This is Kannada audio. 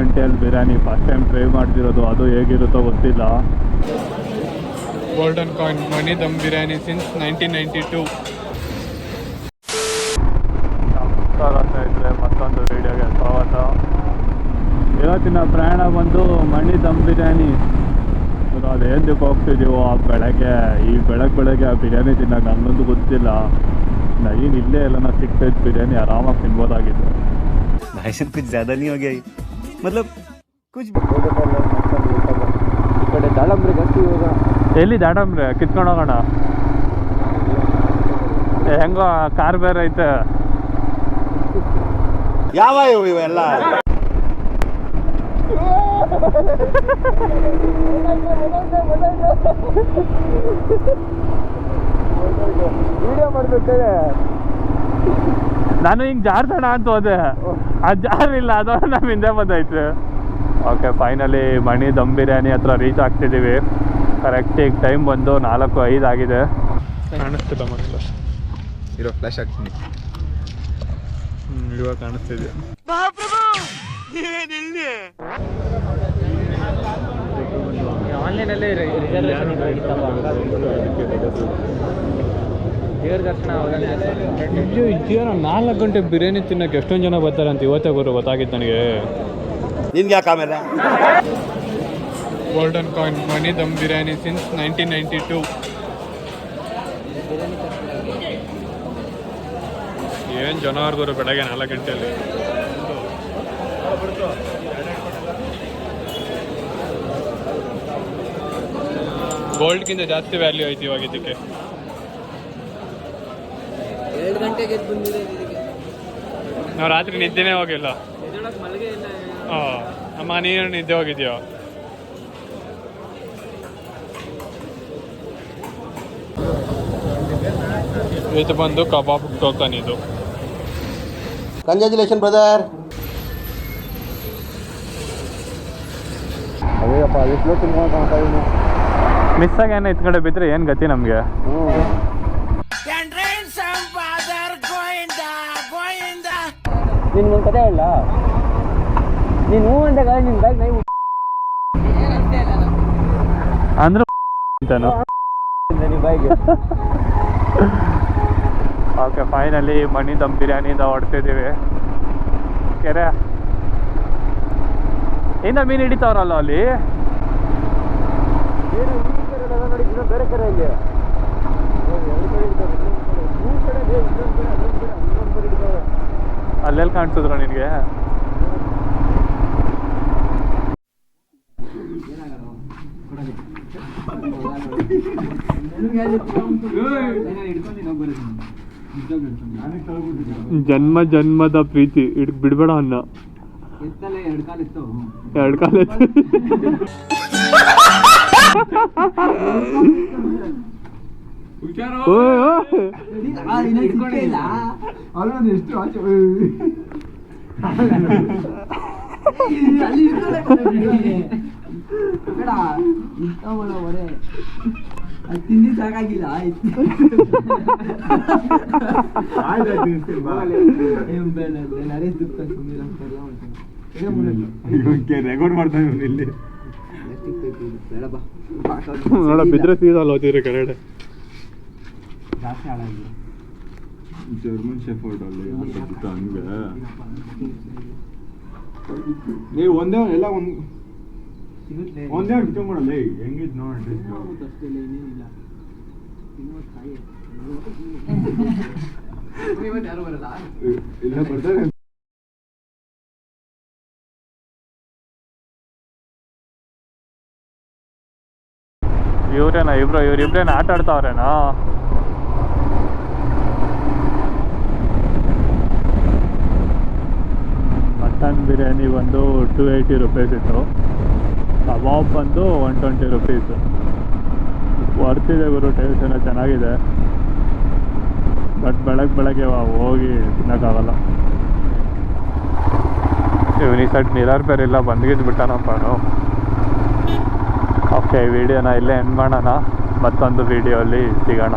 ಗಂಟೆಯಲ್ಲಿ ಬಿರಿಯಾನಿ ಫಸ್ಟ್ ಟೈಮ್ ಟ್ರೈ ಮಾಡ್ತಿರೋದು, ಅದು ಹೇಗಿರುತ್ತೋ ಗೊತ್ತಿಲ್ಲ. ಗೋಲ್ಡನ್ ಕಾಯಿನ್ ಮಣಿ ದಮ್ ಬಿರಿಯಾನಿ ಸಿನ್ಸ್ 1992. ನಮಸ್ಕಾರ ಸ್ನೇಹಿತರೆ, ಮತ್ತೊಂದು ವಿಡಿಯೋಗೆ ಸ್ವಾಗತ. ಇವತ್ತಿನ ಪ್ರಯಾಣ ಬಂದು ಮಣಿ ದಮ್ ಬಿರಿಯಾನಿ. ಅದೇಂದಕ್ಕೆ ಹೋಗ್ತಿದ್ದೀವೋ ಆ ಬೆಳಗ್ಗೆ, ಈ ಬೆಳಗ್ಗೆ ಆ ಬಿರಿಯಾನಿ ತಿನ್ನೋಕೆ ನನ್ನೊಂದು ಗೊತ್ತಿಲ್ಲ. ನೈನ್ ಇಲ್ಲೇ ಎಲ್ಲ ಸಿಗ್ತೈತೆ ಬಿರಿಯಾನಿ, ಆರಾಮಾಗಿ ತಿನ್ಬೋದಾಗಿತ್ತು. भाई साहब कुछ ज़्यादा नहीं हो गया मतलब कुछ ಈ ಕಡೆ ದಾಳಂಬ್ರಿ ಜಾಸ್ತಿ ಇವಾಗ. ಎಲ್ಲಿ ದಾಳಂಬ್ರಿ ಕಿತ್ಕೊಂಡು ಹೋಗೋಣ. ಹೆಂಗೋ ಕಾರ್ ಬೇರೆ ಐತೆ. ಯಾವ ಇವೆಲ್ಲ ವಿಡಿಯೋ ಮಾಡ್ಬೇಕಾದ್ರೆ ನಾನು ಹಿಂಗೆ ಜಾರ್ಸೋಣ ಅಂತ ಹೋದೆ, ಅದು ಜಾರಿಲ್ಲ, ಅದು ನಮ್ಮ ಹಿಂದೆ ಬಂದೈತೆ. ಓಕೆ, ಫೈನಲಿ ಮಣಿ ದಮ್ ಬಿರಿಯಾನಿ ಹತ್ರ ರೀಚ್ ಆಗ್ತಿದ್ದೀವಿ. ಕರೆಕ್ಟಿಗೆ ಟೈಮ್ ಬಂದು 4:05 ಆಗಿದೆ. ಕಾಣಿಸ್ತಿಲ್ಲ ಮನೆಯಲ್ಲ ಇರೋ ಫ್ಲಾಶ್ ಆಗ್ತೀನಿ. ಇವಾಗ ಕಾಣಿಸ್ತಿದೆ. ಆನ್ಲೈನಲ್ಲೇ ರಿಸರ್ವೇಷನ್ ಇದೇನೋ 4 ಗಂಟೆ ಬಿರಿಯಾನಿ ತಿನ್ನೋಕೆ ಎಷ್ಟೊಂದು ಜನ ಬರ್ತಾರೆ ಅಂತ ಇವತ್ತೇ ಗೊತ್ತಾಗಿತ್ತು ನನಗೆ. ನಿನ್ಗೆ ಯಾಕೆ ಆಮೇಲೆ ಗೋಲ್ಡನ್ ಕಾಯಿನ್ ಮಣಿ ದಮ್ ಬಿರಿಯಾನಿ ಸಿನ್ಸ್ 1992. ಏನು ಜನ ಗುರು ಬೆಳಗ್ಗೆ 4 ಗಂಟೆಯಲ್ಲಿ. ಗೋಲ್ಡ್ಗಿಂತ ಜಾಸ್ತಿ ವ್ಯಾಲ್ಯೂ ಐತಿ ಇವಾಗ ಇದಕ್ಕೆ. 2 ಗಂಟೆಗೆ ಬಂದಿದೆ. ನಾವು ರಾತ್ರಿ ನಿದ್ದೆನೇ ಹೋಗಿಲ್ಲ. ಹಾಂ, ಅಮ್ಮ ನೀನು ನಿದ್ದೆ ಹೋಗಿದ್ಯೋ? ಇದು ಬಂದು ಕಬಾಬ್ ಟೋಕನ್. ಇದು ಕಂಗ್ರ್ಯಾಚುಲೇಷನ್ ಬ್ರದರ್. ಅದೇಪ್ಪ ಎಷ್ಟು ತಿನ್ಕೊಂಡು ಮಿಸ್ ಆಗಿ ಏನೋ ಇತ್ ಕಡೆ ಬಿದ್ದರೆ ಏನು ಗತಿ ನಮಗೆ. ನಿನ್ಗೊಂದು ಕತೆ ಹೇಳ, ನೀನು ಹೂ ಅಂದಾಗ ನಿನ್ನ ಬ್ಯಾಗ್ ನೈ ಅಂದ್ರೆ ಅಂತಾನು. ನಿಮ್ಮ ಬ್ಯಾಗ್. ಓಕೆ, ಫೈನಲಿ ಮಣಿ ದಮ್ ಬಿರಿಯಾನಿಯಿಂದ ಹೊಡ್ತಿದ್ದೀವಿ. ಕೆರೆ ಇಂದ ಮೀನು ಹಿಡಿತಾವ್ರಲ್ಲ ಅಲ್ಲಿ. ನೋಡಿ ಬೇರೆ ಕಡೆ ಇಲ್ಲಿ ಅಲ್ಲೆಲ್ಲಿ ಕಾಣಿಸಿದ್ರು ನಿನಗೆ? ಜನ್ಮ ಜನ್ಮದ ಪ್ರೀತಿ ಬಿಡ್ಬೇಡ ಅನ್ನ. 2 ಕಾಲಿತ್ತು. 2 ಕಾಲಿತ್ತು. ತಿಂದಿ ಸಾಕಾಗಿಲ್ಲ. ರೆಕಾರ್ಡ್ ಮಾಡ್ತಾನೆ ಇಲ್ಲಿ. ನೋಡ ಬಿದ್ರೆ ಸೀದಾ ಹೋಗ್ತಿದ್ರೆ ಕೆಳಗಡೆ. ಜಾಸ್ತಿ ಹಾಳಾಗಿದೆ. ಜರ್ಮನ್ ಶೆಫರ್ಡ್ ಅಲ್ಲಿ ಹಂಗೆ ನೀವು ಒಂದೇ ಎಲ್ಲ ಒಂದೇ ಡಿಟೋ ಮಾಡಲ್ಲ. ಹೆಂಗಿದ್ ನೋಡಿ ಅಷ್ಟೇ ಏನೇನಿಲ್ಲ. ಯಾರು ಬರಲ್ಲ ಇಲ್ಲ, ಬರ್ತಾರೆ. ಇವ್ರೇನಾ ಇವ್ರಿಬ್ರೇನ ಆಟ ಆಡ್ತಾವ್ರೇನಾ? ಮಟನ್ ಬಿರಿಯಾನಿ ಬಂದು 280 ರುಪೀಸ್ ಇತ್ತು. ಕಬಾಬ್ ಬಂದು 120 ರುಪೀಸ್. ವರ್ತಿದೆ ಗುರು, ಟೇಸ್ಟ್ ಏನೋ ಚೆನ್ನಾಗಿದೆ. ಬಟ್ ಬೆಳಗ್ಗೆ ಹೋಗಿ ತಿನ್ನೋಕ್ಕಾಗಲ್ಲ. ಇವನಿ ಸಟ್ ಮಿರರ್ ಬೇರೆ ಇಲ್ಲ, ಬಂದ್ಗಿದ್ದು ಬಿಟ್ಟಾನಪ್ಪ ನಾವು. ಓಕೆ, ಈ ವಿಡಿಯೋನ ಇಲ್ಲೇ ಎಂಡ್ ಮಾಡೋಣ. ಮತ್ತೊಂದು ವಿಡಿಯೋಲ್ಲಿ ಸಿಗೋಣ.